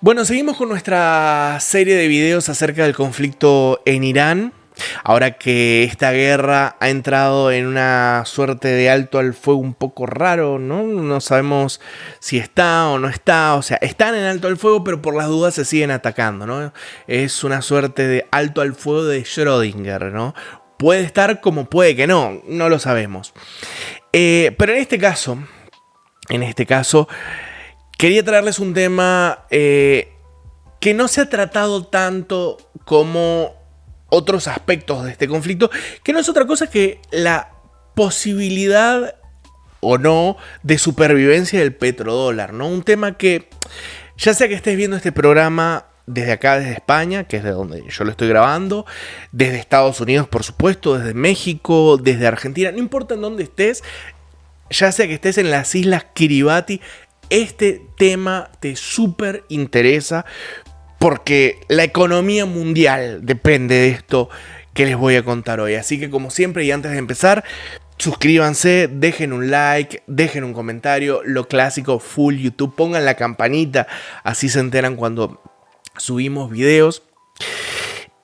Bueno, seguimos con nuestra serie de videos acerca del conflicto en Irán. Ahora que esta guerra ha entrado en una suerte de alto al fuego un poco raro, ¿no? No sabemos si está o no está. O sea, están en alto al fuego, pero por las dudas se siguen atacando, ¿no? Es una suerte de alto al fuego de Schrödinger, ¿no? Puede estar como puede que no lo sabemos. Pero en este caso, quería traerles un tema que no se ha tratado tanto como otros aspectos de este conflicto, que no es otra cosa que la posibilidad o no de supervivencia del petrodólar, ¿no? Un tema que, ya sea que estés viendo este programa desde acá, desde España, que es de donde yo lo estoy grabando, desde Estados Unidos, por supuesto, desde México, desde Argentina, no importa en dónde estés, ya sea que estés en las Islas Kiribati, este tema te súper interesa porque la economía mundial depende de esto que les voy a contar hoy. Así que como siempre y antes de empezar, suscríbanse, dejen un like, dejen un comentario, lo clásico, full YouTube, pongan la campanita, así se enteran cuando subimos videos.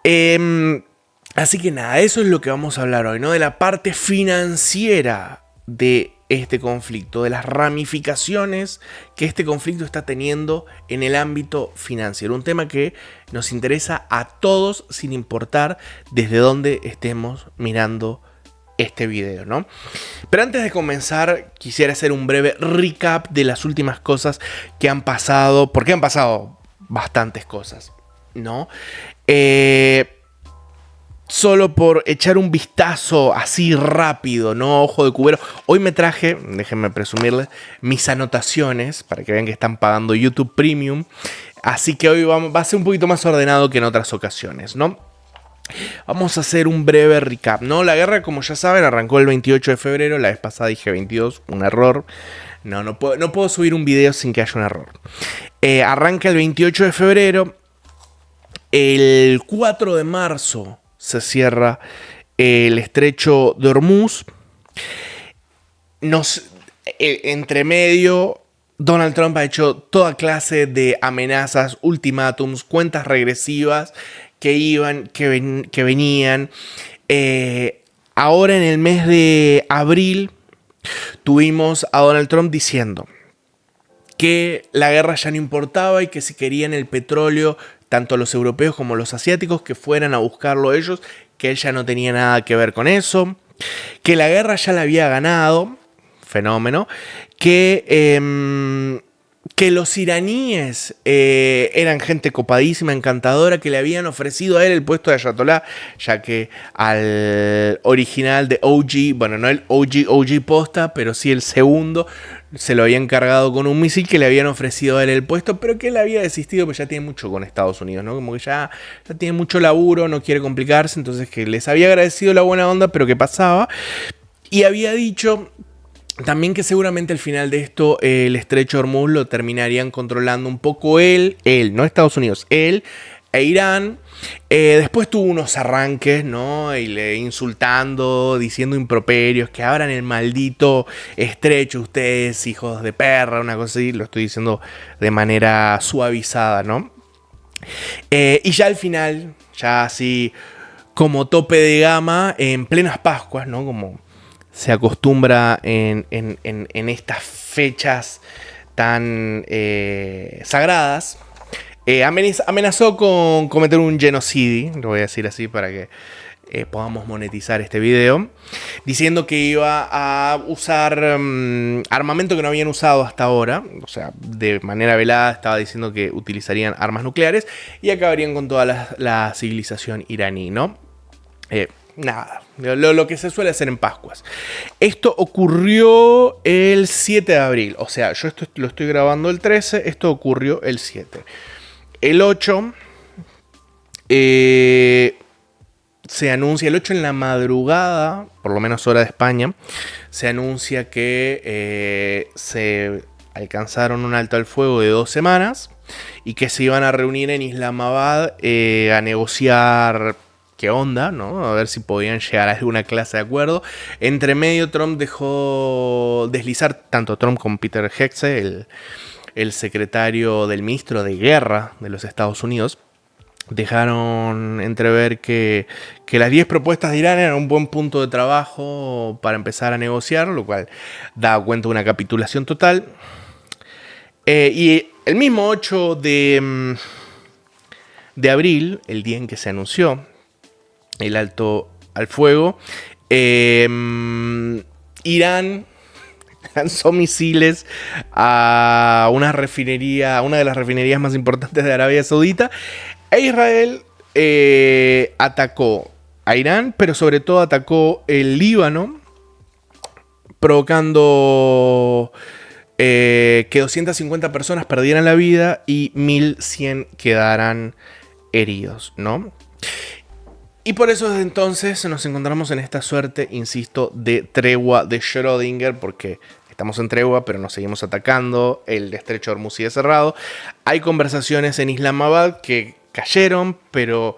Así que nada, eso es lo que vamos a hablar hoy, ¿no? De la parte financiera de este conflicto, de las ramificaciones que este conflicto está teniendo en el ámbito financiero. Un tema que nos interesa a todos sin importar desde dónde estemos mirando este video, ¿no? Pero antes de comenzar, quisiera hacer un breve recap de las últimas cosas que han pasado, porque han pasado bastantes cosas, ¿no? Solo por echar un vistazo así rápido, no ojo de cubero. Hoy me traje, déjenme presumirles, mis anotaciones para que vean que están pagando YouTube Premium. Así que hoy va a ser un poquito más ordenado que en otras ocasiones, ¿no? Vamos a hacer un breve recap, ¿no? La guerra, como ya saben, arrancó el 28 de febrero. La vez pasada dije 22, un error. No puedo subir un video sin que haya un error. Arranca el 28 de febrero. El 4 de marzo se cierra el estrecho de Hormuz. Entre medio, Donald Trump ha hecho toda clase de amenazas, ultimátums, cuentas regresivas que venían. Ahora en el mes de abril tuvimos a Donald Trump diciendo que la guerra ya no importaba y que si querían el petróleo, tanto los europeos como los asiáticos, que fueran a buscarlo ellos, que él ya no tenía nada que ver con eso, que la guerra ya la había ganado, fenómeno, que los iraníes eran gente copadísima, encantadora, que le habían ofrecido a él el puesto de ayatolá, ya que al original de OG, bueno, no el OG posta, pero sí el segundo, se lo habían cargado con un misil, que le habían ofrecido a él el puesto, pero que él había desistido, porque ya tiene mucho con Estados Unidos, ¿no? Como que ya tiene mucho laburo, no quiere complicarse, entonces que les había agradecido la buena onda, pero que pasaba, y había dicho también que seguramente al final de esto el estrecho de Hormuz lo terminarían controlando un poco él, no Estados Unidos, él e Irán. Después tuvo unos arranques, ¿no? Insultando, diciendo improperios, que abran el maldito estrecho ustedes, hijos de perra, una cosa así. Lo estoy diciendo de manera suavizada, ¿no? Y ya al final, ya así como tope de gama, en plenas Pascuas, ¿no? Como se acostumbra en estas fechas tan sagradas, amenazó con cometer un genocidio, lo voy a decir así para que podamos monetizar este video, diciendo que iba a usar armamento que no habían usado hasta ahora, o sea, de manera velada estaba diciendo que utilizarían armas nucleares y acabarían con toda la civilización iraní, ¿no? Nada, lo que se suele hacer en Pascuas. Esto ocurrió el 7 de abril, o sea, yo esto lo estoy grabando el 13, esto ocurrió el 7. El 8 se anuncia, el 8 en la madrugada, por lo menos hora de España, se anuncia que se alcanzaron un alto al fuego de 2 semanas y que se iban a reunir en Islamabad a negociar qué onda, ¿no? A ver si podían llegar a alguna clase de acuerdo. Entre medio, Trump dejó deslizar, tanto Trump como Peter Hegseth, el secretario del ministro de Guerra de los Estados Unidos, dejaron entrever que las 10 propuestas de Irán eran un buen punto de trabajo para empezar a negociar, lo cual da cuenta de una capitulación total. Y el mismo 8 de abril, el día en que se anunció el alto al fuego, Irán lanzó misiles a una de las refinerías más importantes de Arabia Saudita. E Israel atacó a Irán, pero sobre todo atacó el Líbano, provocando que 250 personas perdieran la vida y 1.100 quedaran heridos, ¿no? Y por eso desde entonces nos encontramos en esta suerte, insisto, de tregua de Schrödinger, porque estamos en tregua, pero nos seguimos atacando, el estrecho de Hormuz sigue cerrado. Hay conversaciones en Islamabad que cayeron, pero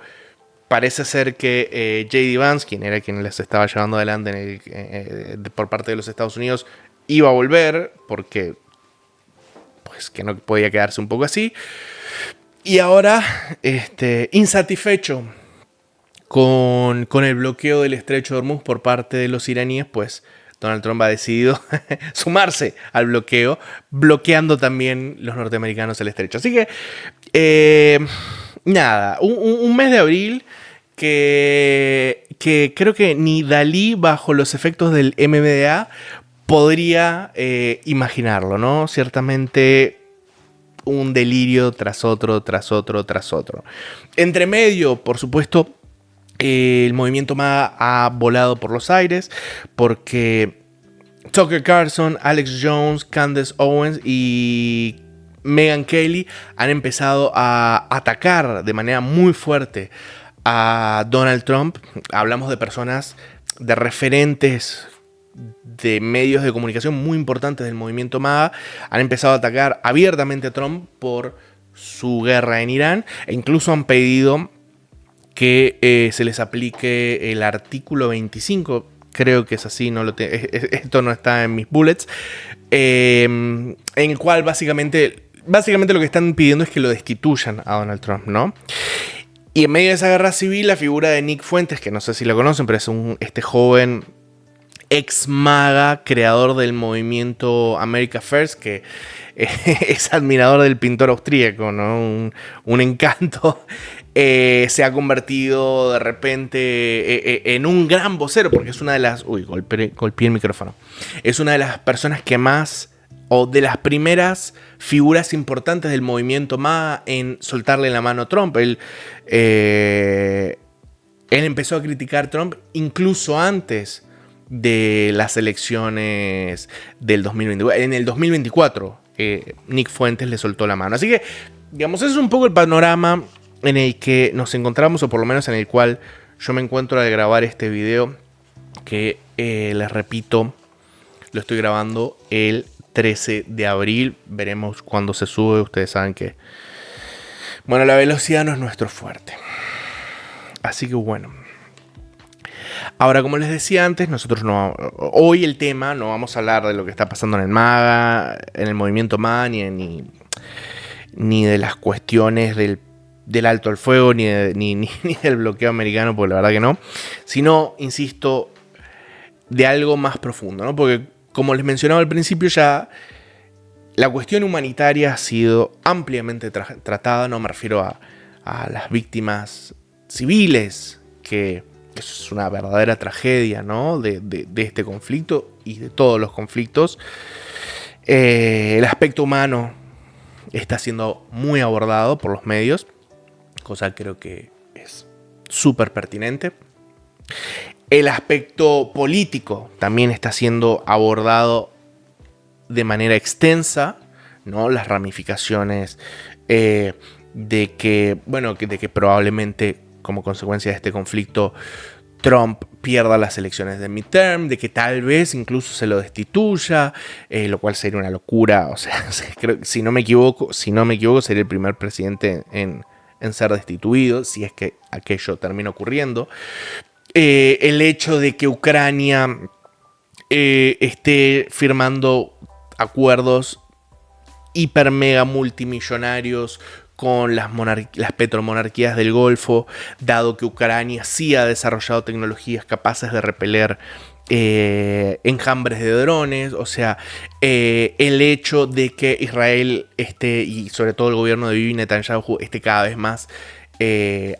parece ser que J.D. Vance, quien les estaba llevando adelante por parte de los Estados Unidos, iba a volver, porque pues que no podía quedarse un poco así. Y ahora, insatisfecho con el bloqueo del estrecho de Hormuz por parte de los iraníes, pues Donald Trump ha decidido sumarse al bloqueo, bloqueando también los norteamericanos el estrecho. Así que, nada, un mes de abril que creo que ni Dalí, bajo los efectos del MDMA, podría imaginarlo, ¿no? Ciertamente un delirio tras otro, tras otro, tras otro. Entre medio, por supuesto, el movimiento MAGA ha volado por los aires porque Tucker Carlson, Alex Jones, Candace Owens y Megyn Kelly han empezado a atacar de manera muy fuerte a Donald Trump. Hablamos de personas, de referentes de medios de comunicación muy importantes del movimiento MAGA. Han empezado a atacar abiertamente a Trump por su guerra en Irán e incluso han pedido que se les aplique el artículo 25, creo que es así, esto no está en mis bullets, en el cual básicamente lo que están pidiendo es que lo destituyan a Donald Trump, ¿no? Y en medio de esa guerra civil, la figura de Nick Fuentes, que no sé si la conocen, pero es este joven ex MAGA, creador del movimiento America First, que es admirador del pintor austríaco, ¿no? Un encanto. Se ha convertido de repente en un gran vocero, porque es una de las... Uy, golpeé el micrófono. Es una de las personas que más, o de las primeras figuras importantes del movimiento MAGA en soltarle la mano a Trump. Él empezó a criticar a Trump incluso antes de las elecciones del 2024. En el 2024, Nick Fuentes le soltó la mano. Así que, digamos, ese es un poco el panorama en el que nos encontramos, o por lo menos en el cual yo me encuentro al grabar este video, que les repito, lo estoy grabando el 13 de abril. Veremos cuándo se sube. Ustedes saben que, bueno, la velocidad no es nuestro fuerte. Así que bueno. Ahora, como les decía antes, nosotros hoy el tema, no vamos a hablar de lo que está pasando en el MAGA, en el movimiento MAGA, ni de las cuestiones del alto al fuego, ni del bloqueo americano, porque la verdad que no, sino, insisto, de algo más profundo, ¿no? Porque, como les mencionaba al principio, ya la cuestión humanitaria ha sido ampliamente tratada. No me refiero a las víctimas civiles, que es una verdadera tragedia, ¿no? de este conflicto y de todos los conflictos. El aspecto humano está siendo muy abordado por los medios, cosa que creo que es súper pertinente. El aspecto político también está siendo abordado de manera extensa, ¿no? Las ramificaciones de que probablemente, como consecuencia de este conflicto, Trump pierda las elecciones de midterm, de que tal vez incluso se lo destituya, lo cual sería una locura. O sea, creo, si no me equivoco, sería el primer presidente en ser destituido, si es que aquello termina ocurriendo. El hecho de que Ucrania esté firmando acuerdos hiper mega multimillonarios con las petromonarquías del Golfo, dado que Ucrania sí ha desarrollado tecnologías capaces de repeler enjambres de drones. O sea, el hecho de que Israel esté, y sobre todo el gobierno de Bibi Netanyahu, esté cada vez más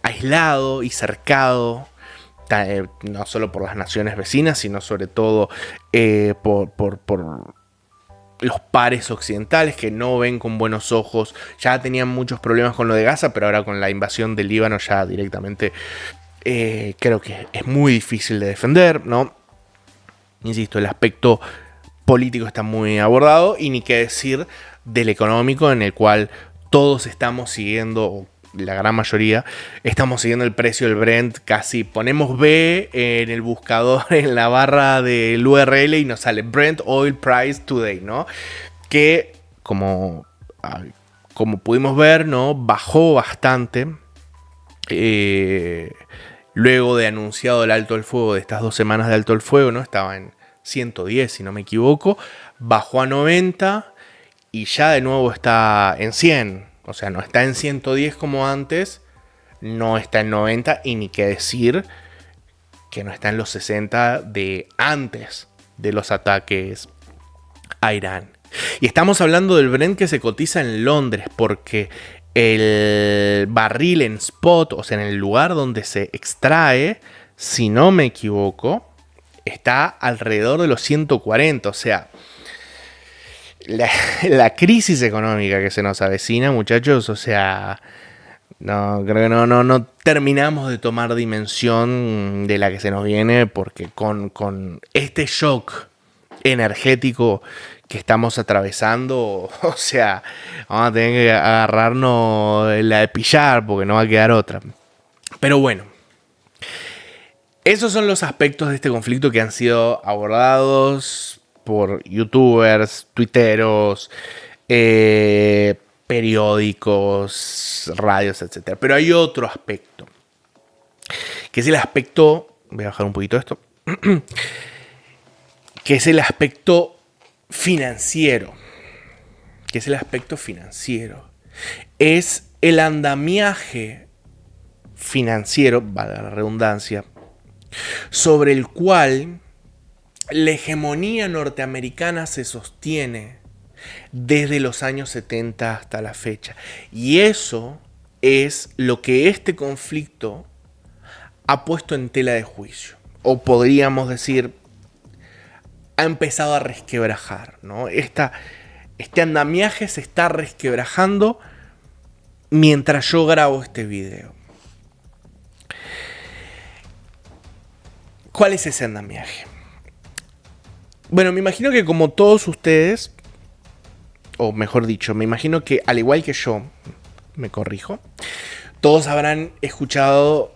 aislado y cercado, no solo por las naciones vecinas, sino sobre todo por los pares occidentales, que no ven con buenos ojos. Ya tenían muchos problemas con lo de Gaza, pero ahora con la invasión del Líbano ya directamente creo que es muy difícil de defender, ¿no? Insisto, el aspecto político está muy abordado, y ni qué decir del económico, en el cual todos estamos siguiendo, la gran mayoría, estamos siguiendo el precio del Brent. Casi ponemos B en el buscador, en la barra del URL, y nos sale Brent Oil Price Today, ¿no? Que como pudimos ver, ¿no? Bajó bastante luego de anunciado el alto el fuego, de estas 2 semanas de alto el fuego, ¿no? Estaba en 110, si no me equivoco, bajó a 90 y ya de nuevo está en 100. O sea, no está en 110 como antes, no está en 90, y ni qué decir que no está en los 60 de antes de los ataques a Irán. Y estamos hablando del Brent que se cotiza en Londres, porque el barril en spot, o sea, en el lugar donde se extrae, si no me equivoco, está alrededor de los 140. O sea, la crisis económica que se nos avecina, muchachos, o sea, no, creo que no terminamos de tomar dimensión de la que se nos viene, porque con este shock energético que estamos atravesando, o sea, vamos a tener que agarrarnos la de pillar, porque no va a quedar otra. Pero bueno, esos son los aspectos de este conflicto que han sido abordados por youtubers, tuiteros, periódicos, radios, etc. Pero hay otro aspecto, que es el aspecto, voy a bajar un poquito esto, que es el aspecto financiero. Es el andamiaje financiero, valga la redundancia, sobre el cual la hegemonía norteamericana se sostiene desde los años 70 hasta la fecha. Y eso es lo que este conflicto ha puesto en tela de juicio. O podríamos decir, ha empezado a resquebrajar, ¿no? Este andamiaje se está resquebrajando mientras yo grabo este video. ¿Cuál es ese andamiaje? Bueno, me imagino que como todos ustedes, o mejor dicho, me imagino que al igual que yo, me corrijo, todos habrán escuchado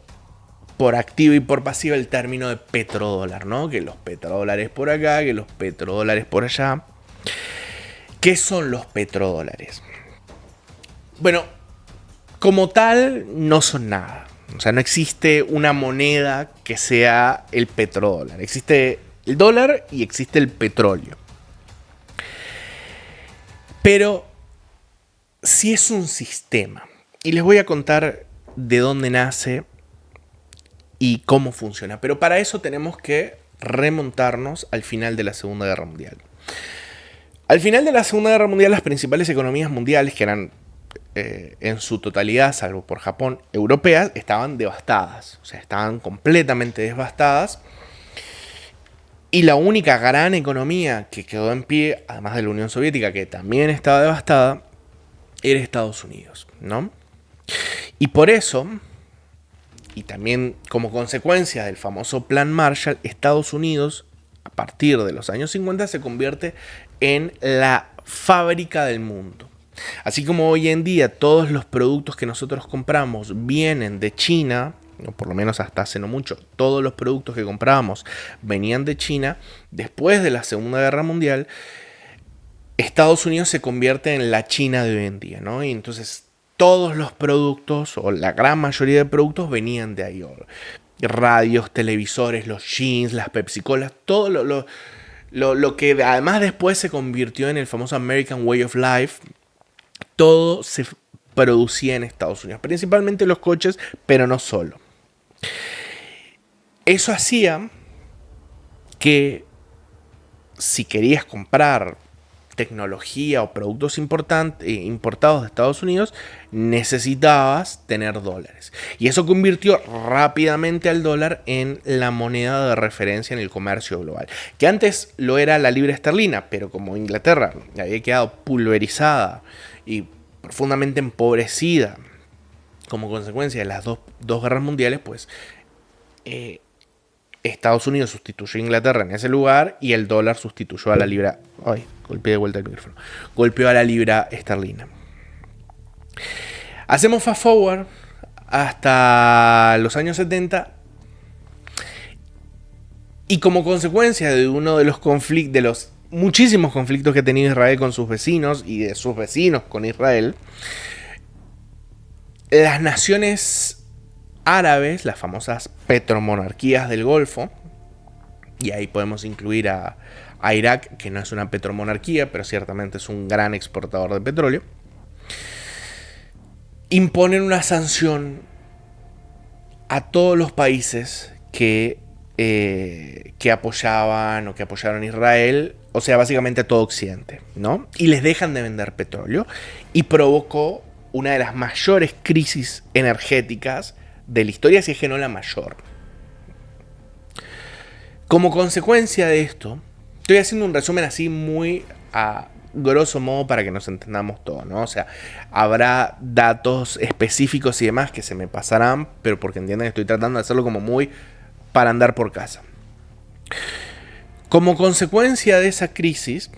por activa y por pasiva el término de petrodólar, ¿no? Que los petrodólares por acá, que los petrodólares por allá. ¿Qué son los petrodólares? Bueno, como tal, no son nada. O sea, no existe una moneda que sea el petrodólar. Existe el dólar y existe el petróleo. Pero sí es un sistema. Y les voy a contar de dónde nace y cómo funciona. Pero para eso tenemos que remontarnos al final de la Segunda Guerra Mundial. Al final de la Segunda Guerra Mundial, las principales economías mundiales, que eran en su totalidad, salvo por Japón, europeas, estaban devastadas. O sea, estaban completamente devastadas. Y la única gran economía que quedó en pie, además de la Unión Soviética, que también estaba devastada, era Estados Unidos, ¿no? Y por eso, y también como consecuencia del famoso Plan Marshall, Estados Unidos, a partir de los años 50, se convierte en la fábrica del mundo. Así como hoy en día todos los productos que nosotros compramos vienen de China, o por lo menos hasta hace no mucho, todos los productos que comprábamos venían de China. Después de la Segunda Guerra Mundial, Estados Unidos se convierte en la China de hoy en día, ¿no? Y entonces todos los productos, o la gran mayoría de productos, venían de ahí. Radios, televisores, los jeans, las Pepsi-Colas, todo lo que además después se convirtió en el famoso American Way of Life, todo se producía en Estados Unidos, principalmente los coches, pero no solo. Eso hacía que si querías comprar tecnología o productos importados de Estados Unidos, necesitabas tener dólares. Y eso convirtió rápidamente al dólar en la moneda de referencia en el comercio global. Que antes lo era la libra esterlina, pero como Inglaterra había quedado pulverizada y profundamente empobrecida como consecuencia de las dos guerras mundiales, pues Estados Unidos sustituyó a Inglaterra en ese lugar y el dólar sustituyó a la libra. Ay, golpeé de vuelta el micrófono. Golpeó a la libra esterlina. Hacemos fast forward hasta los años 70 y como consecuencia de uno de los conflictos, de los muchísimos conflictos que ha tenido Israel con sus vecinos y de sus vecinos con Israel, las naciones árabes, las famosas petromonarquías del Golfo, y ahí podemos incluir a Irak, que no es una petromonarquía, pero ciertamente es un gran exportador de petróleo, imponen una sanción a todos los países que apoyaban o que apoyaron a Israel, o sea, básicamente a todo Occidente, ¿no? Y les dejan de vender petróleo y provocó una de las mayores crisis energéticas de la historia, si es que no la mayor. Como consecuencia de esto, estoy haciendo un resumen así muy a grosso modo para que nos entendamos todo, ¿no? O sea, habrá datos específicos y demás que se me pasarán, pero porque entiendan que estoy tratando de hacerlo como muy para andar por casa. Como consecuencia de esa crisis,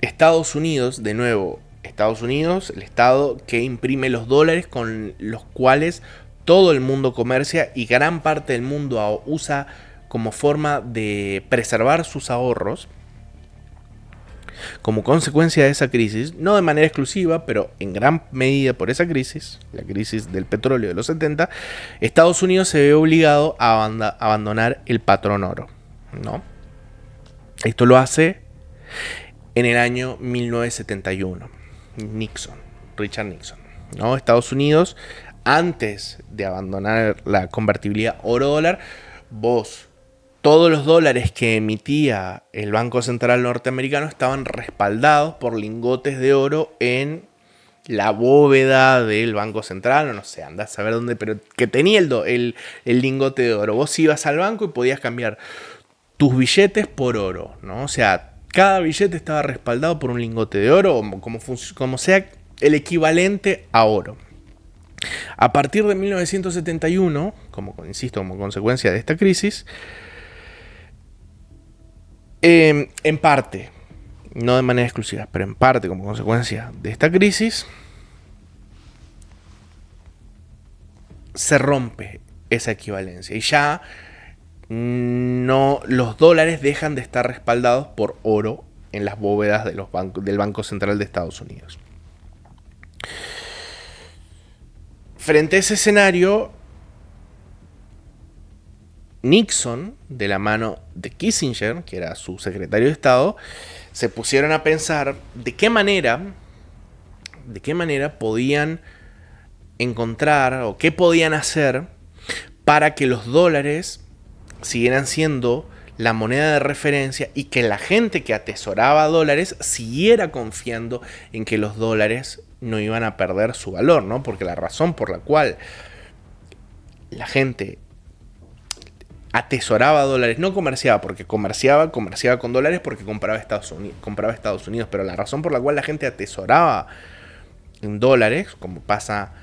Estados Unidos, de nuevo, Estados Unidos, el estado que imprime los dólares con los cuales todo el mundo comercia y gran parte del mundo usa como forma de preservar sus ahorros. Como consecuencia de esa crisis, no de manera exclusiva, pero en gran medida por esa crisis, la crisis del petróleo de los 70, Estados Unidos se ve obligado a abandonar el patrón oro, ¿no? Esto lo hace en el año 1971. Richard Nixon, ¿no? Estados Unidos, antes de abandonar la convertibilidad oro-dólar, todos los dólares que emitía el Banco Central norteamericano estaban respaldados por lingotes de oro en la bóveda del Banco Central, o no sé, andás a saber dónde, pero que tenía el lingote de oro. Vos ibas al banco y podías cambiar tus billetes por oro, ¿no? O sea, cada billete estaba respaldado por un lingote de oro, o como sea el equivalente a oro. A partir de 1971, como consecuencia de esta crisis, en parte, no de manera exclusiva, pero en parte como consecuencia de esta crisis, se rompe esa equivalencia y ya no, los dólares dejan de estar respaldados por oro en las bóvedas de del Banco Central de Estados Unidos. Frente a ese escenario, Nixon, de la mano de Kissinger, que era su secretario de Estado, se pusieron a pensar de qué manera podían encontrar o qué podían hacer para que los dólares siguieran siendo la moneda de referencia y que la gente que atesoraba dólares siguiera confiando en que los dólares no iban a perder su valor, ¿no? Porque la razón por la cual la gente atesoraba dólares, no comerciaba, porque comerciaba con dólares porque compraba Estados Unidos, pero la razón por la cual la gente atesoraba en dólares, como pasaba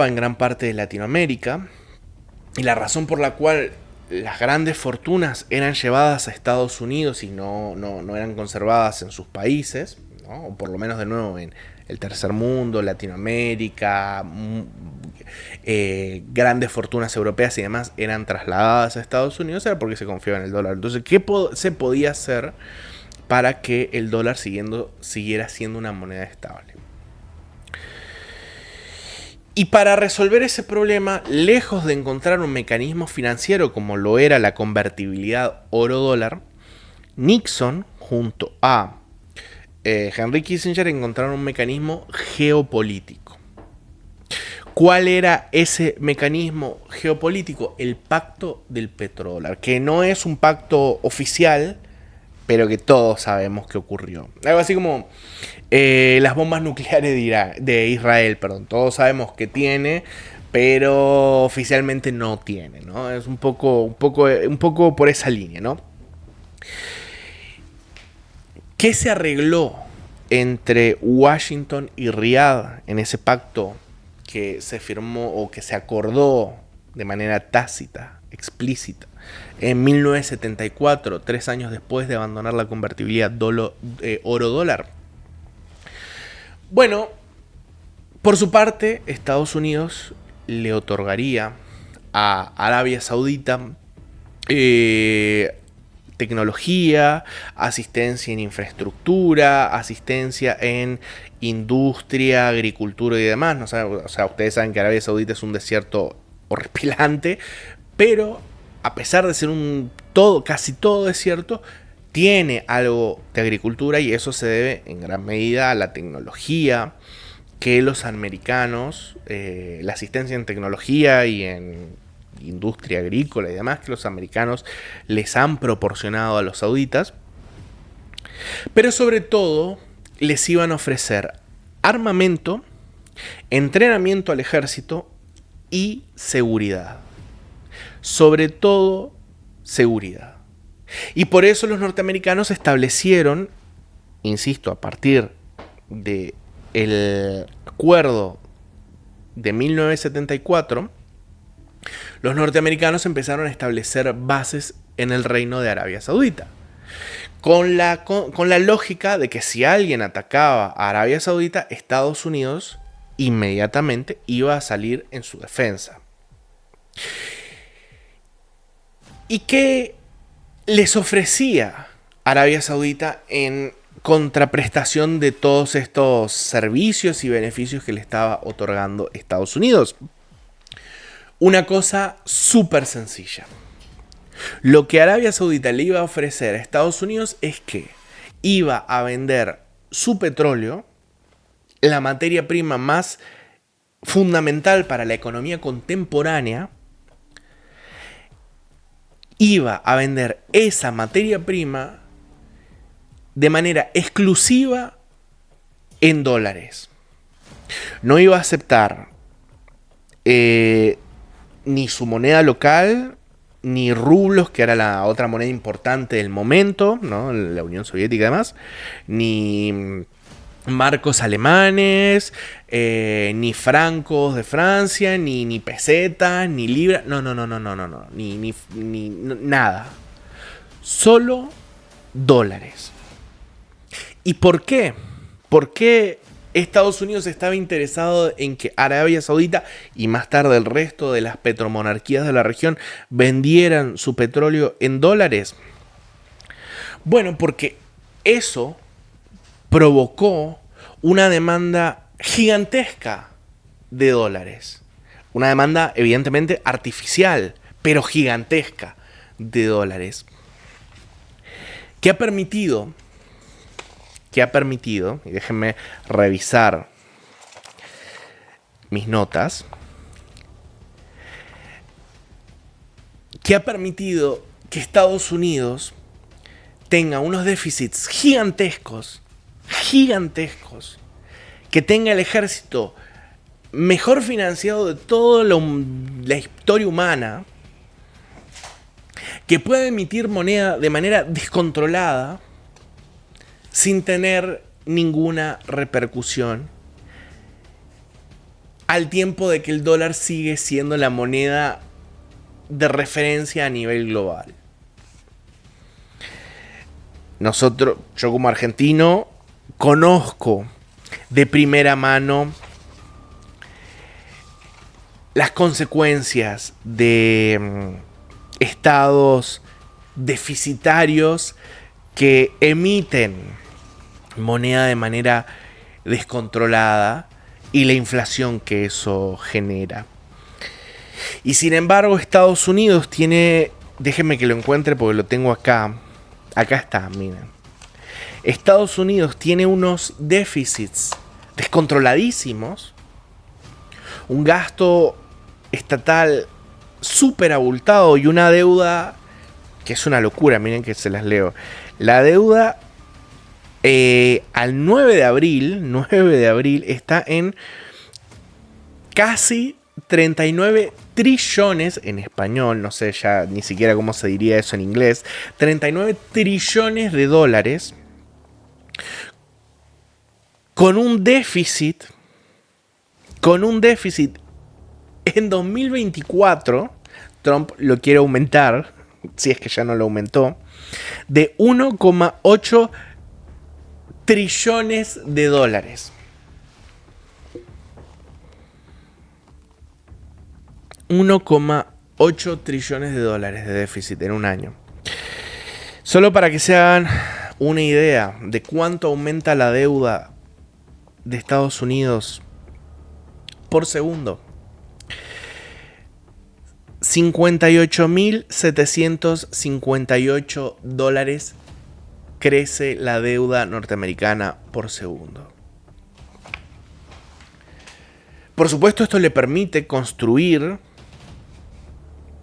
en gran parte de Latinoamérica, y la razón por la cual las grandes fortunas eran llevadas a Estados Unidos y no eran conservadas en sus países, ¿no? O por lo menos de nuevo en el tercer mundo, Latinoamérica, grandes fortunas europeas y demás eran trasladadas a Estados Unidos, era porque se confiaba en el dólar. Entonces, ¿qué se podía hacer para que el dólar siguiera siendo una moneda estable? Y para resolver ese problema, lejos de encontrar un mecanismo financiero como lo era la convertibilidad oro-dólar, Nixon, junto a Henry Kissinger encontraron un mecanismo geopolítico. ¿Cuál era ese mecanismo geopolítico? El pacto del petrodólar, que no es un pacto oficial, pero que todos sabemos que ocurrió. Algo así como las bombas nucleares de Israel, perdón. Todos sabemos que tiene, pero oficialmente no tiene, ¿no? Es un poco por esa línea, ¿no? ¿Qué se arregló entre Washington y Riad en ese pacto que se firmó o que se acordó de manera tácita, explícita, en 1974, 3 años después de abandonar la convertibilidad oro-dólar? Bueno, por su parte, Estados Unidos le otorgaría a Arabia Saudita tecnología, asistencia en infraestructura, asistencia en industria, agricultura y demás. ¿No? O sea, ustedes saben que Arabia Saudita es un desierto horripilante, pero a pesar de ser casi todo desierto, tiene algo de agricultura, y eso se debe en gran medida a la tecnología que los americanos, la asistencia en tecnología y en industria agrícola y demás que los americanos les han proporcionado a los sauditas, pero sobre todo les iban a ofrecer armamento, entrenamiento al ejército y seguridad. Sobre todo seguridad. Y por eso los norteamericanos establecieron, insisto, a partir del acuerdo de 1974, los norteamericanos empezaron a establecer bases en el reino de Arabia Saudita. Con la lógica de que si alguien atacaba a Arabia Saudita, Estados Unidos inmediatamente iba a salir en su defensa. ¿Y qué les ofrecía Arabia Saudita en contraprestación de todos estos servicios y beneficios que le estaba otorgando Estados Unidos? Una cosa súper sencilla. Lo que Arabia Saudita le iba a ofrecer a Estados Unidos es que iba a vender su petróleo, la materia prima más fundamental para la economía contemporánea, iba a vender esa materia prima de manera exclusiva en dólares. No iba a aceptar ni su moneda local, ni rublos, que era la otra moneda importante del momento, ¿no? La Unión Soviética además, ni marcos alemanes, ni francos de Francia, ni pesetas, ni libras, no, ni nada. Solo dólares. ¿Y por qué? ¿Por qué Estados Unidos estaba interesado en que Arabia Saudita y más tarde el resto de las petromonarquías de la región vendieran su petróleo en dólares? Bueno, porque eso provocó una demanda gigantesca de dólares. Una demanda evidentemente artificial, pero gigantesca de dólares. ¿Qué ha permitido, y déjenme revisar mis notas, que ha permitido que Estados Unidos tenga unos déficits gigantescos, que tenga el ejército mejor financiado de toda la historia humana, que pueda emitir moneda de manera descontrolada, sin tener ninguna repercusión, al tiempo de que el dólar sigue siendo la moneda de referencia a nivel global. Yo como argentino, conozco de primera mano las consecuencias de estados deficitarios que emiten moneda de manera descontrolada y la inflación que eso genera. Y sin embargo, Estados Unidos tiene, déjenme que lo encuentre porque lo tengo acá. Acá está, miren. Estados Unidos tiene unos déficits descontroladísimos, un gasto estatal súper abultado y una deuda que es una locura. Miren que se las leo. La deuda al 9 de abril está en casi 39 trillones en español, no sé ya ni siquiera cómo se diría eso en inglés, 39 trillones de dólares, con un déficit en 2024, Trump lo quiere aumentar, si es que ya no lo aumentó, de 1,8 trillones de dólares. 1,8 trillones de dólares de déficit en un año. Solo para que se hagan una idea de cuánto aumenta la deuda de Estados Unidos por segundo. 58.758 dólares crece la deuda norteamericana por segundo. Por supuesto, esto le permite construir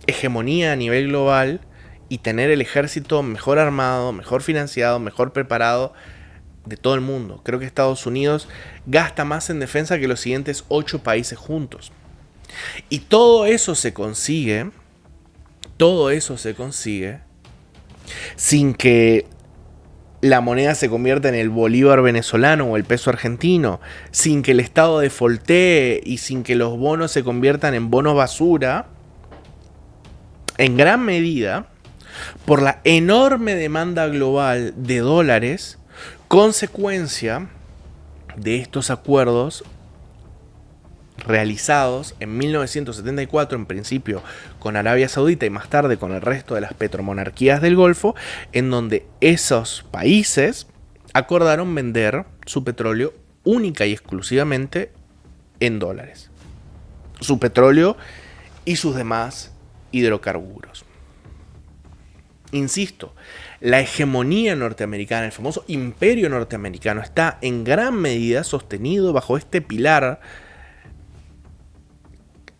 hegemonía a nivel global y tener el ejército mejor armado, mejor financiado, mejor preparado de todo el mundo. Creo que Estados Unidos gasta más en defensa que los siguientes 8 países juntos. Y todo eso se consigue sin que la moneda se convierta en el bolívar venezolano o el peso argentino, sin que el Estado defaultee y sin que los bonos se conviertan en bonos basura, en gran medida por la enorme demanda global de dólares, consecuencia de estos acuerdos realizados en 1974, en principio con Arabia Saudita y más tarde con el resto de las petromonarquías del Golfo, en donde esos países acordaron vender su petróleo única y exclusivamente en dólares. Su petróleo y sus demás hidrocarburos. Insisto, la hegemonía norteamericana, el famoso imperio norteamericano, está en gran medida sostenido bajo este pilar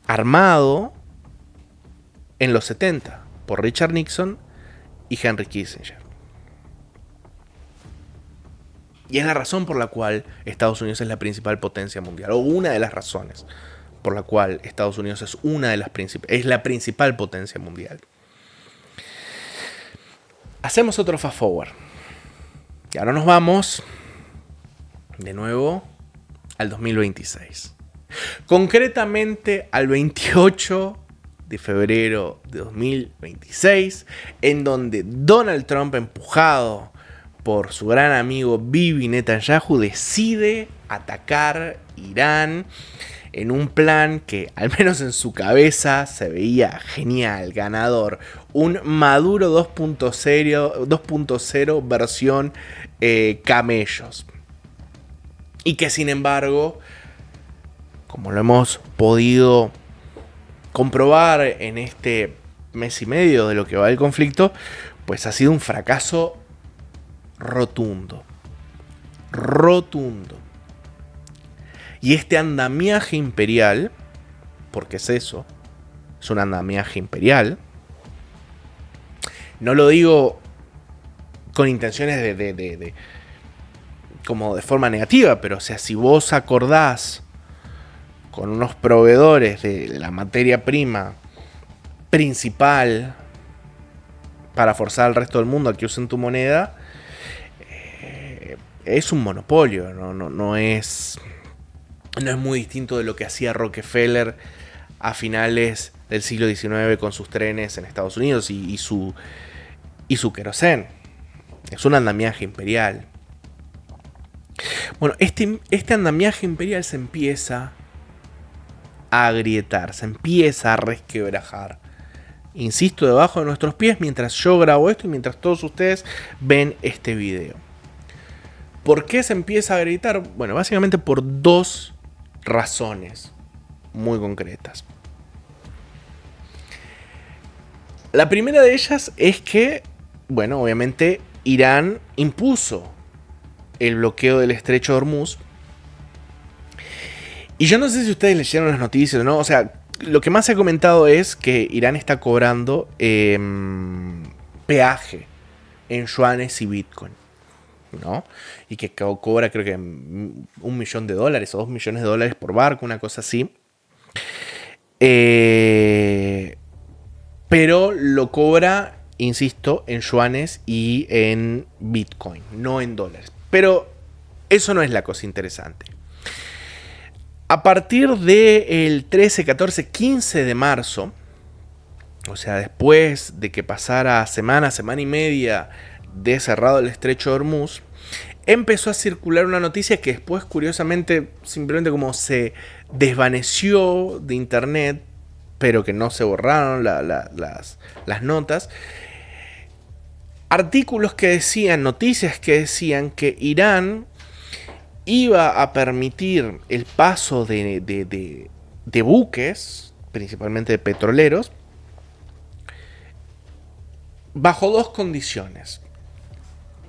armado en los 70 por Richard Nixon y Henry Kissinger. Y es la razón por la cual Estados Unidos es la principal potencia mundial, o una de las razones por la cual Estados Unidos es la principal potencia mundial. Hacemos otro fast forward. Y ahora nos vamos de nuevo al 2026. Concretamente al 28 de febrero de 2026, en donde Donald Trump, empujado por su gran amigo Bibi Netanyahu, decide atacar Irán en un plan que, al menos en su cabeza, se veía genial, ganador. Un Maduro 2.0 versión camellos. Y que, sin embargo, como lo hemos podido comprobar en este mes y medio de lo que va del conflicto, pues ha sido un fracaso rotundo. Rotundo. Y este andamiaje imperial, porque es eso, es un andamiaje imperial, no lo digo con intenciones de como de forma negativa, pero o sea, si vos acordás con unos proveedores de la materia prima principal para forzar al resto del mundo a que usen tu moneda, es un monopolio, no es muy distinto de lo que hacía Rockefeller a finales del siglo XIX con sus trenes en Estados Unidos y su querosén. Es un andamiaje imperial. Bueno, este andamiaje imperial se empieza a agrietar, se empieza a resquebrajar. Insisto, debajo de nuestros pies mientras yo grabo esto y mientras todos ustedes ven este video. ¿Por qué se empieza a agrietar? Bueno, básicamente por dos razones muy concretas. La primera de ellas es que, bueno, obviamente Irán impuso el bloqueo del estrecho de Hormuz. Y yo no sé si ustedes leyeron las noticias o no. O sea, lo que más se ha comentado es que Irán está cobrando peaje en yuanes y Bitcoin, ¿no? Y que cobra creo que $1 millón o $2 millones por barco, una cosa así. Pero lo cobra, insisto, en yuanes y en Bitcoin, no en dólares. Pero eso no es la cosa interesante. A partir del 13, 14, 15 de marzo, o sea, después de que pasara semana y media de cerrado el estrecho de Hormuz, empezó a circular una noticia que después, curiosamente, simplemente como se desvaneció de internet, pero que no se borraron las notas. Artículos que decían, noticias que decían que Irán iba a permitir el paso de buques, principalmente de petroleros, bajo dos condiciones: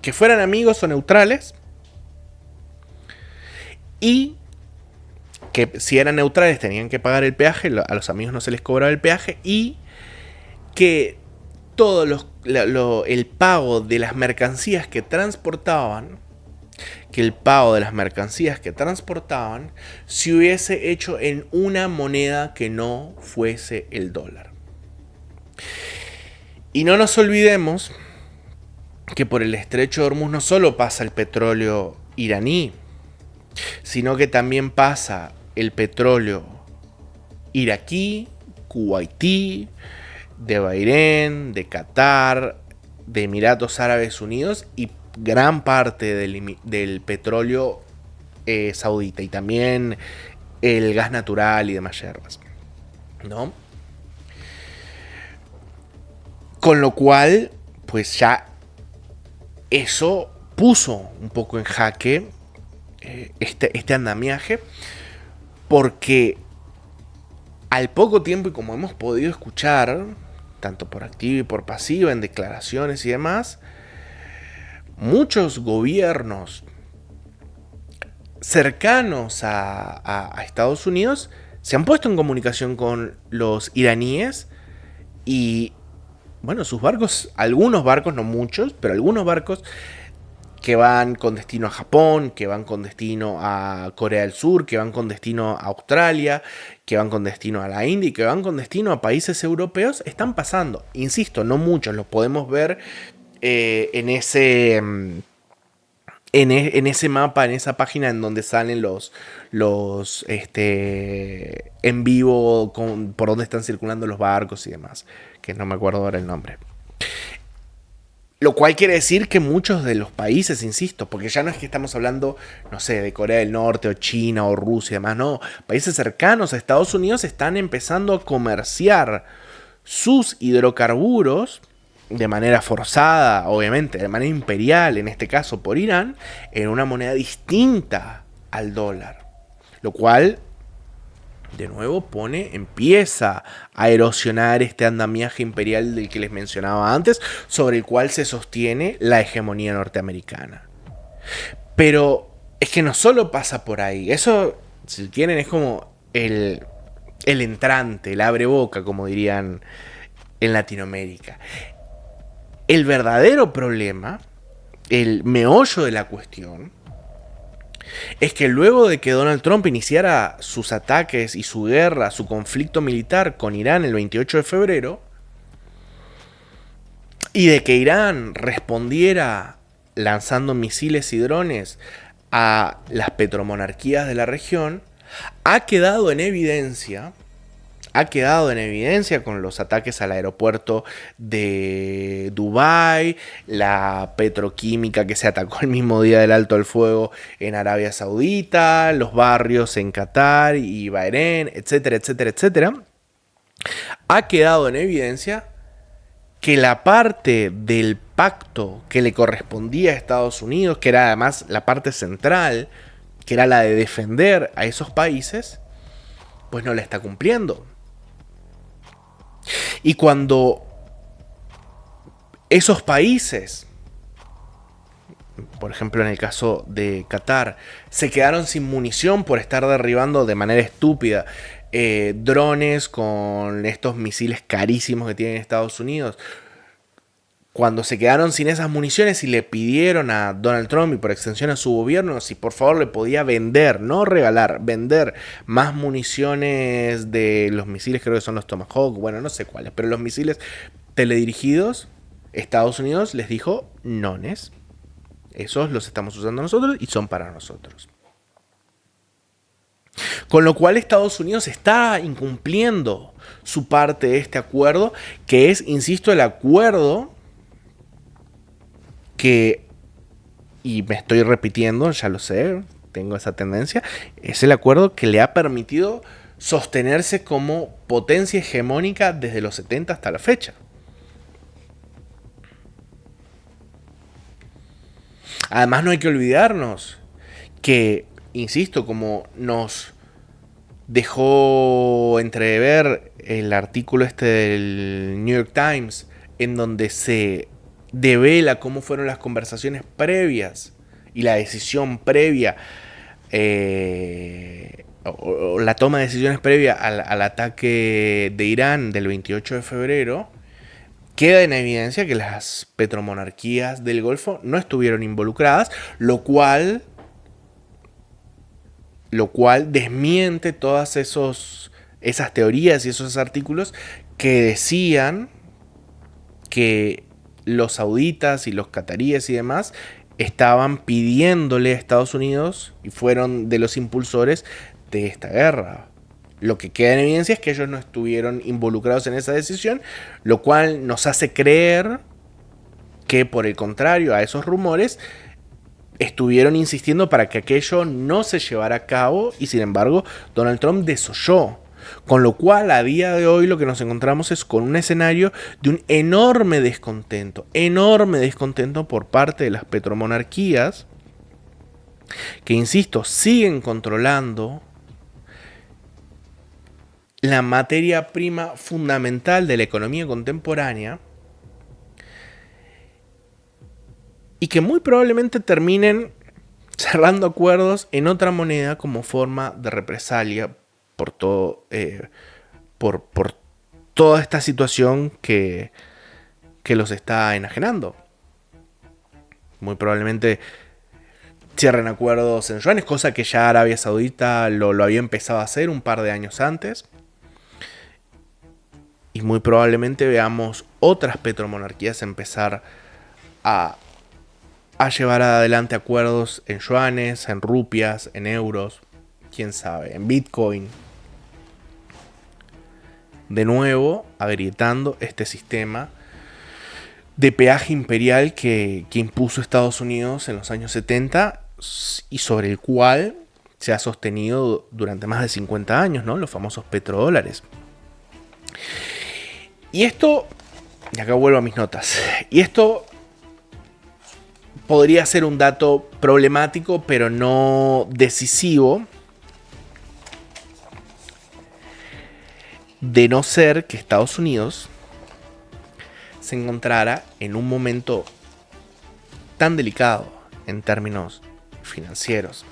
que fueran amigos o neutrales, y que si eran neutrales tenían que pagar el peaje, a los amigos no se les cobraba el peaje, y que todo el pago de las mercancías que transportaban, se hubiese hecho en una moneda que no fuese el dólar. Y no nos olvidemos que por el estrecho de Hormuz no solo pasa el petróleo iraní, sino que también pasa el petróleo iraquí, kuwaití, de Bahrein, de Qatar, de Emiratos Árabes Unidos y gran parte del petróleo saudita, y también el gas natural y demás hierbas, ¿no? Con lo cual, pues ya eso puso un poco en jaque este andamiaje, porque al poco tiempo, y como hemos podido escuchar, tanto por activa y por pasiva, en declaraciones y demás, muchos gobiernos cercanos a Estados Unidos se han puesto en comunicación con los iraníes y, bueno, sus barcos, algunos barcos, no muchos, pero algunos barcos que van con destino a Japón, que van con destino a Corea del Sur, que van con destino a Australia, que van con destino a la India y que van con destino a países europeos, están pasando. Insisto, no muchos, los podemos ver en ese mapa, en esa página en donde salen los en vivo por donde están circulando los barcos y demás, que no me acuerdo ahora el nombre. Lo cual quiere decir que muchos de los países, insisto, porque ya no es que estamos hablando, no sé, de Corea del Norte o China o Rusia y demás, no, países cercanos a Estados Unidos están empezando a comerciar sus hidrocarburos de manera forzada, obviamente, de manera imperial, en este caso por Irán, en una moneda distinta al dólar. Lo cual, de nuevo, empieza a erosionar este andamiaje imperial del que les mencionaba antes, sobre el cual se sostiene la hegemonía norteamericana. Pero es que no solo pasa por ahí. Eso, si quieren, es como el entrante, el abreboca, como dirían en Latinoamérica. El verdadero problema, el meollo de la cuestión, es que luego de que Donald Trump iniciara sus ataques y su guerra, su conflicto militar con Irán el 28 de febrero, y de que Irán respondiera lanzando misiles y drones a las petromonarquías de la región, ha quedado en evidencia con los ataques al aeropuerto de Dubái, la petroquímica que se atacó el mismo día del alto al fuego en Arabia Saudita, los barrios en Qatar y Bahrein, etcétera, etcétera, etcétera. Ha quedado en evidencia que la parte del pacto que le correspondía a Estados Unidos, que era además la parte central, que era la de defender a esos países, pues no la está cumpliendo. Y cuando esos países por ejemplo en el caso de Qatar, se quedaron sin munición por estar derribando de manera estúpida drones con estos misiles carísimos que tienen Estados Unidos. Cuando se quedaron sin esas municiones y le pidieron a Donald Trump y por extensión a su gobierno si por favor le podía vender, no regalar, vender más municiones de los misiles, creo que son los Tomahawk, bueno, no sé cuáles, pero los misiles teledirigidos, Estados Unidos les dijo nones. Esos los estamos usando nosotros y son para nosotros. Con lo cual Estados Unidos está incumpliendo su parte de este acuerdo, que es, insisto, el acuerdo que, y me estoy repitiendo, ya lo sé, tengo esa tendencia, es el acuerdo que le ha permitido sostenerse como potencia hegemónica desde los 70 hasta la fecha. Además, no hay que olvidarnos que, insisto, como nos dejó entrever el artículo este del New York Times, en donde se devela cómo fueron las conversaciones previas y la decisión previa, o la toma de decisiones previa al ataque de Irán del 28 de febrero, queda en evidencia que las petromonarquías del Golfo no estuvieron involucradas, lo cual desmiente todas esas teorías y esos artículos que decían que los sauditas y los cataríes y demás estaban pidiéndole a Estados Unidos y fueron de los impulsores de esta guerra. Lo que queda en evidencia es que ellos no estuvieron involucrados en esa decisión, lo cual nos hace creer que, por el contrario a esos rumores, estuvieron insistiendo para que aquello no se llevara a cabo y, sin embargo, Donald Trump desoyó. Con lo cual, a día de hoy lo que nos encontramos es con un escenario de un enorme descontento por parte de las petromonarquías que, insisto, siguen controlando la materia prima fundamental de la economía contemporánea y que muy probablemente terminen cerrando acuerdos en otra moneda como forma de represalia por toda esta situación que los está enajenando. Muy probablemente cierren acuerdos en yuanes, cosa que ya Arabia Saudita lo había empezado a hacer un par de años antes. Y muy probablemente veamos otras petromonarquías empezar a llevar adelante acuerdos en yuanes, en rupias, en euros, quién sabe, en Bitcoin. De nuevo, agrietando este sistema de peaje imperial que impuso Estados Unidos en los años 70 y sobre el cual se ha sostenido durante más de 50 años, ¿no? Los famosos petrodólares. Y esto, y acá vuelvo a mis notas, y esto podría ser un dato problemático, pero no decisivo, de no ser que Estados Unidos se encontrara en un momento tan delicado en términos financieros.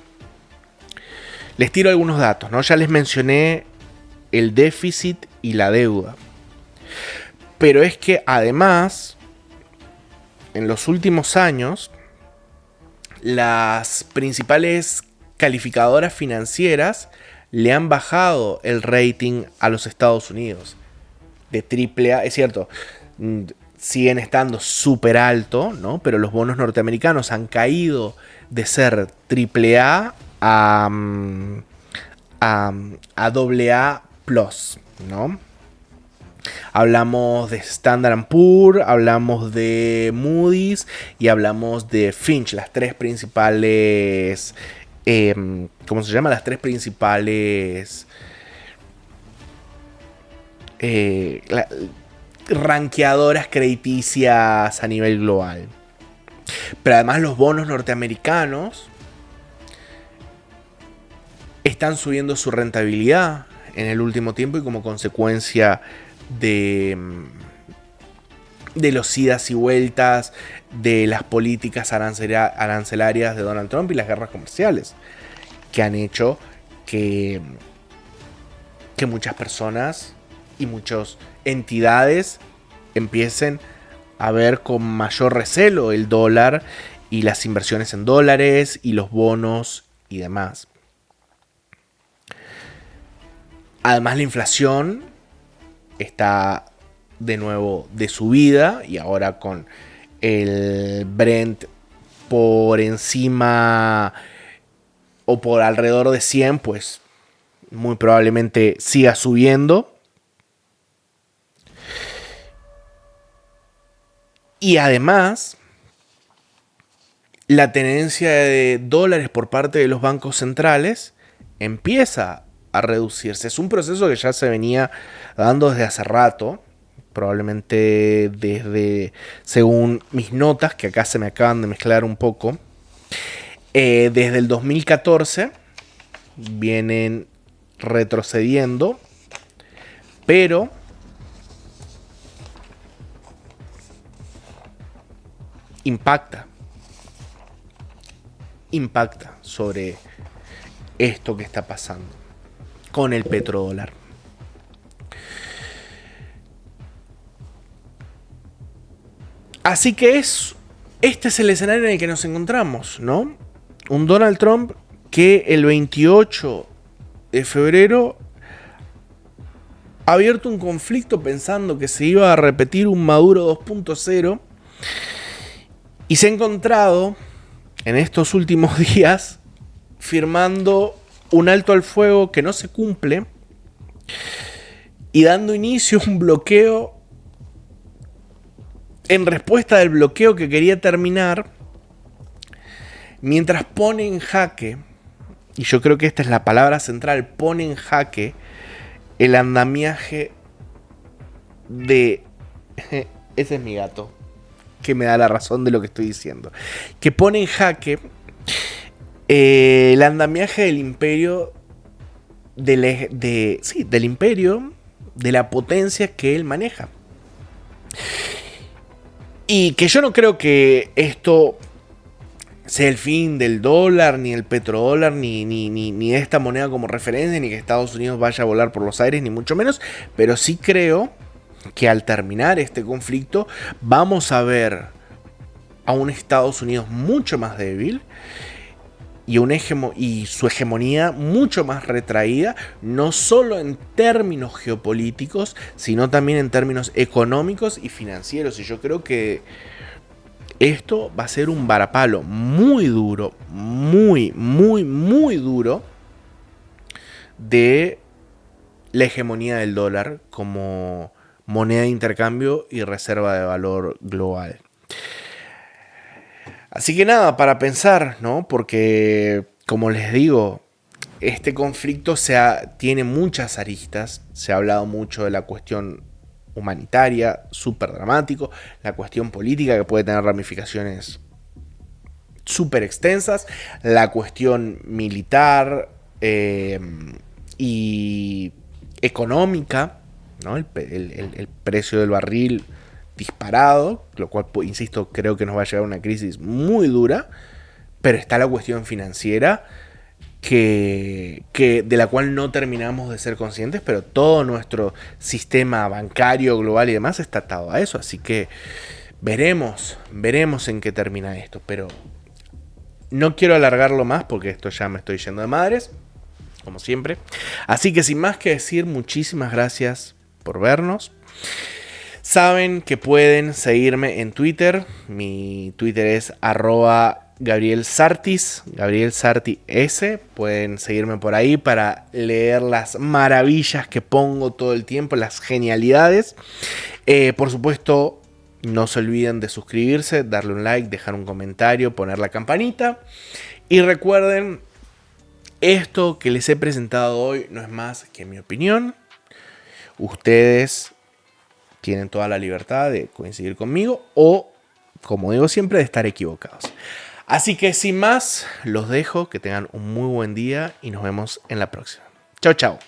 Les tiro algunos datos, ¿no? Ya les mencioné el déficit y la deuda. Pero es que además, en los últimos años, las principales calificadoras financieras le han bajado el rating a los Estados Unidos. De AAA, es cierto, siguen estando súper alto, ¿no? Pero los bonos norteamericanos han caído de ser AAA a AA+, ¿no? Hablamos de Standard & Poor's, hablamos de Moody's y hablamos de Fitch, las tres principales, ¿cómo se llama? Las tres principales ranqueadoras crediticias a nivel global. Pero además los bonos norteamericanos están subiendo su rentabilidad en el último tiempo y como consecuencia de de los idas y vueltas, de las políticas arancelarias de Donald Trump y las guerras comerciales, que han hecho que muchas personas y muchas entidades empiecen a ver con mayor recelo el dólar y las inversiones en dólares y los bonos y demás. Además, la inflación está de nuevo de subida y ahora con el Brent por encima o por alrededor de 100, pues muy probablemente siga subiendo. Y además, la tenencia de dólares por parte de los bancos centrales empieza a reducirse. Es un proceso que ya se venía dando desde hace rato, probablemente desde, según mis notas, que acá se me acaban de mezclar un poco, desde el 2014 vienen retrocediendo, pero impacta sobre esto que está pasando con el petrodólar. Así que este es el escenario en el que nos encontramos, ¿no? Un Donald Trump que el 28 de febrero ha abierto un conflicto pensando que se iba a repetir un Maduro 2.0 y se ha encontrado en estos últimos días firmando un alto al fuego que no se cumple y dando inicio a un bloqueo en respuesta del bloqueo que quería terminar, mientras pone en jaque, y yo creo que esta es la palabra central, pone en jaque el andamiaje de... Ese es mi gato, que me da la razón de lo que estoy diciendo. Que pone en jaque el andamiaje del imperio, del imperio, de la potencia que él maneja. Y que yo no creo que esto sea el fin del dólar, ni el petrodólar, ni de esta moneda como referencia, ni que Estados Unidos vaya a volar por los aires, ni mucho menos. Pero sí creo que al terminar este conflicto vamos a ver a un Estados Unidos mucho más débil y su hegemonía mucho más retraída, no solo en términos geopolíticos, sino también en términos económicos y financieros. Y yo creo que esto va a ser un varapalo muy duro, muy duro de la hegemonía del dólar como moneda de intercambio y reserva de valor global. Así que nada, para pensar, ¿no? Porque, como les digo, este conflicto tiene muchas aristas. Se ha hablado mucho de la cuestión humanitaria, súper dramático, la cuestión política que puede tener ramificaciones súper extensas, la cuestión militar y económica, ¿no? El precio del barril disparado, lo cual, insisto, creo que nos va a llevar a una crisis muy dura, pero está la cuestión financiera de la cual no terminamos de ser conscientes, pero todo nuestro sistema bancario global y demás está atado a eso, así que veremos en qué termina esto, pero no quiero alargarlo más porque esto ya me estoy yendo de madres, como siempre, así que sin más que decir, muchísimas gracias por vernos. Saben que pueden seguirme en Twitter. Mi Twitter es @GabrielSartis, Gabriel Sarti S. Pueden seguirme por ahí para leer las maravillas que pongo todo el tiempo, las genialidades. Por supuesto, no se olviden de suscribirse, darle un like, dejar un comentario, poner la campanita. Y recuerden, esto que les he presentado hoy no es más que mi opinión. Ustedes tienen toda la libertad de coincidir conmigo o, como digo siempre, de estar equivocados. Así que sin más, los dejo, que tengan un muy buen día y nos vemos en la próxima. Chao, chao.